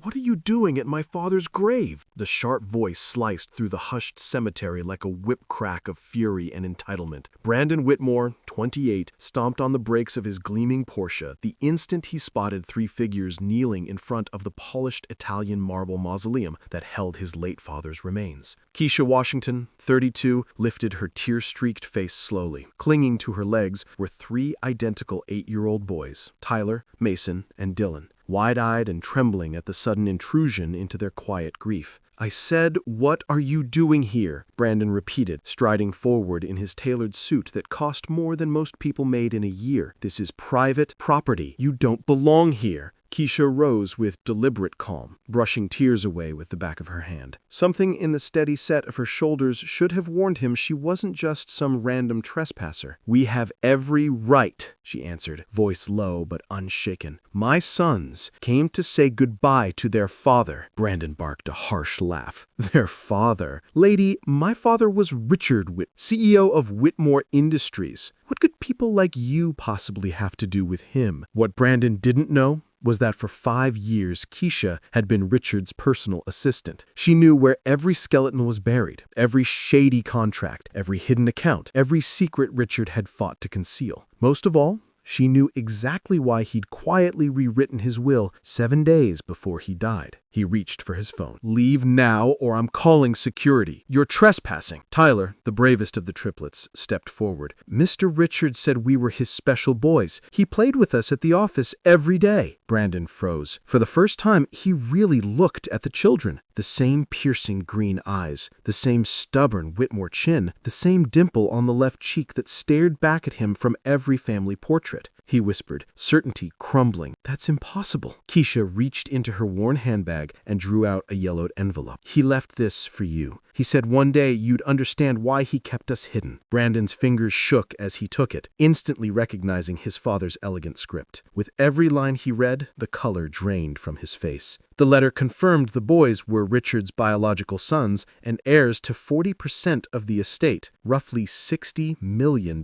What are you doing at my father's grave?" The sharp voice sliced through the hushed cemetery like a whip crack of fury and entitlement. Brandon Whitmore, 28, stomped on the brakes of his gleaming Porsche the instant he spotted three figures kneeling in front of the polished Italian marble mausoleum that held his late father's remains. Keisha Washington, 32, lifted her tear-streaked face slowly. Clinging to her legs were three identical 8-year-old boys, Tyler, Mason, and Dylan, wide-eyed and trembling at the sudden intrusion into their quiet grief. "I said, what are you doing here?" Brandon repeated, striding forward in his tailored suit that cost more than most people made in a year. "This is private property. You don't belong here." Keisha rose with deliberate calm, brushing tears away with the back of her hand. Something in the steady set of her shoulders should have warned him she wasn't just some random trespasser. "We have every right," she answered, voice low but unshaken. "My sons came to say goodbye to their father." Brandon barked a harsh laugh. "Their father? Lady, my father was Richard CEO of Whitmore Industries. What could people like you possibly have to do with him?" What Brandon didn't know was that for 5 years, Keisha had been Richard's personal assistant. She knew where every skeleton was buried, every shady contract, every hidden account, every secret Richard had fought to conceal. Most of all, she knew exactly why he'd quietly rewritten his will 7 days before he died. He reached for his phone. "Leave now or I'm calling security. You're trespassing." Tyler, the bravest of the triplets, stepped forward. "Mr. Richard said we were his special boys. He played with us at the office every day." Brandon froze. For the first time, he really looked at the children. The same piercing green eyes, the same stubborn Whitmore chin, the same dimple on the left cheek that stared back at him from every family portrait. He whispered, certainty crumbling. "That's impossible." Keisha reached into her worn handbag and drew out a yellowed envelope. "He left this for you. He said one day you'd understand why he kept us hidden." Brandon's fingers shook as he took it, instantly recognizing his father's elegant script. With every line he read, the color drained from his face. The letter confirmed the boys were Richard's biological sons and heirs to 40% of the estate, roughly $60 million.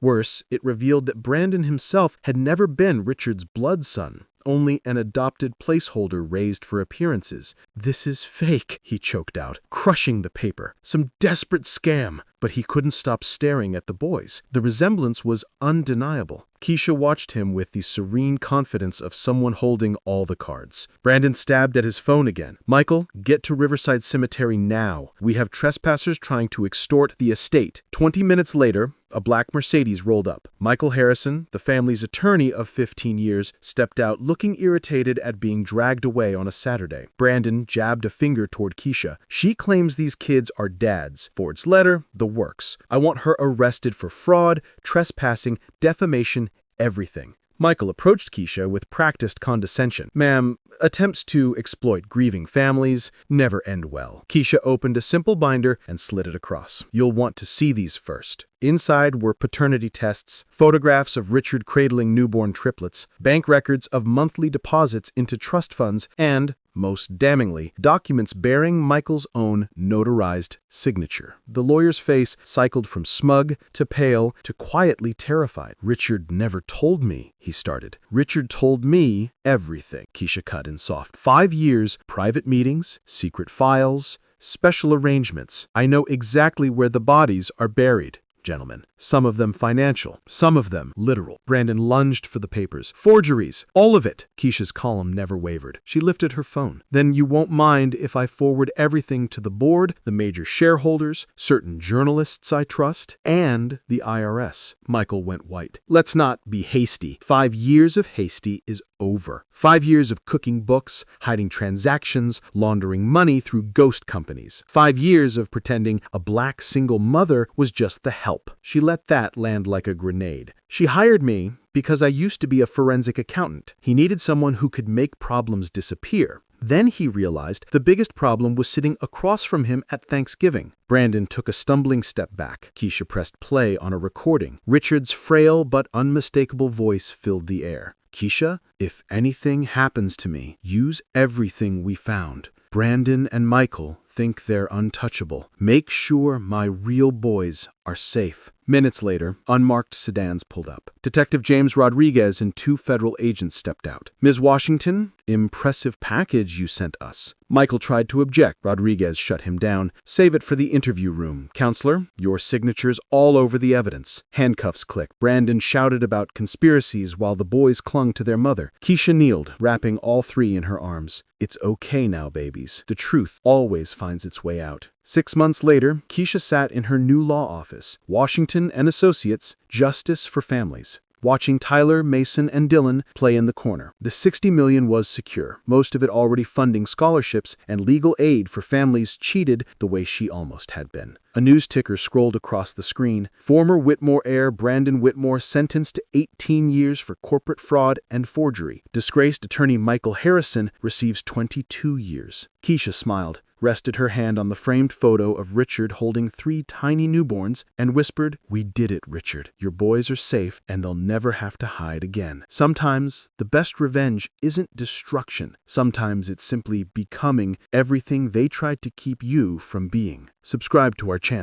Worse, it revealed that Brandon himself had never been Richard's blood son, only an adopted placeholder raised for appearances. "This is fake," he choked out, crushing the paper. "Some desperate scam." But he couldn't stop staring at the boys. The resemblance was undeniable. Keisha watched him with the serene confidence of someone holding all the cards. Brandon stabbed at his phone again. "Michael, get to Riverside Cemetery now. We have trespassers trying to extort the estate." 20 minutes later, a black Mercedes rolled up. Michael Harrison, the family's attorney of 15 years, stepped out looking irritated at being dragged away on a Saturday. Brandon jabbed a finger toward Keisha. "She claims these kids are dad's. Ford's letter, the works. I want her arrested for fraud, trespassing, defamation, everything." Michael approached Keisha with practiced condescension. "Ma'am, attempts to exploit grieving families never end well." Keisha opened a simple binder and slid it across. "You'll want to see these first." Inside were paternity tests, photographs of Richard cradling newborn triplets, bank records of monthly deposits into trust funds, and, most damningly, documents bearing Michael's own notarized signature. The lawyer's face cycled from smug to pale to quietly terrified. "Richard never told me," he started. "Richard told me everything," Keisha cut in soft. 5 years, private meetings, secret files, special arrangements. I know exactly where the bodies are buried. Gentlemen. Some of them financial, some of them literal. Brandon lunged for the papers. "Forgeries, all of it." Keisha's calm never wavered. She lifted her phone. "Then you won't mind if I forward everything to the board, the major shareholders, certain journalists I trust, and the IRS." Michael went white. "Let's not be hasty. 5 years of hasty is over. 5 years of cooking books, hiding transactions, laundering money through ghost companies. 5 years of pretending a black single mother was just the help. She let that land like a grenade. She hired me because I used to be a forensic accountant. He needed someone who could make problems disappear. Then he realized the biggest problem was sitting across from him at Thanksgiving." Brandon took a stumbling step back. Keisha pressed play on a recording. Richard's frail but unmistakable voice filled the air. "Keisha, if anything happens to me, use everything we found. Brandon and Michael think they're untouchable. Make sure my real boys are safe. Minutes later, unmarked sedans pulled up. Detective James Rodriguez and 2 federal agents stepped out. Ms. Washington, impressive package you sent us. Michael tried to object. Rodriguez shut him down. Save it for the interview room. Counselor, your signature's all over the evidence. Handcuffs clicked. Brandon shouted about conspiracies while the boys clung to their mother. Keisha kneeled, wrapping all 3 in her arms. It's okay now, babies. The truth always finds its way out. 6 months later, Keisha sat in her new law office, Washington and Associates, Justice for Families, watching Tyler, Mason, and Dylan play in the corner. The $60 million was secure, most of it already funding scholarships and legal aid for families cheated the way she almost had been. A news ticker scrolled across the screen. Former Whitmore heir Brandon Whitmore sentenced to 18 years for corporate fraud and forgery. Disgraced attorney Michael Harrison receives 22 years. Keisha smiled, rested her hand on the framed photo of Richard holding 3 tiny newborns, and whispered, "We did it, Richard. Your boys are safe, and they'll never have to hide again." Sometimes, the best revenge isn't destruction. Sometimes it's simply becoming everything they tried to keep you from being. Subscribe to our channel.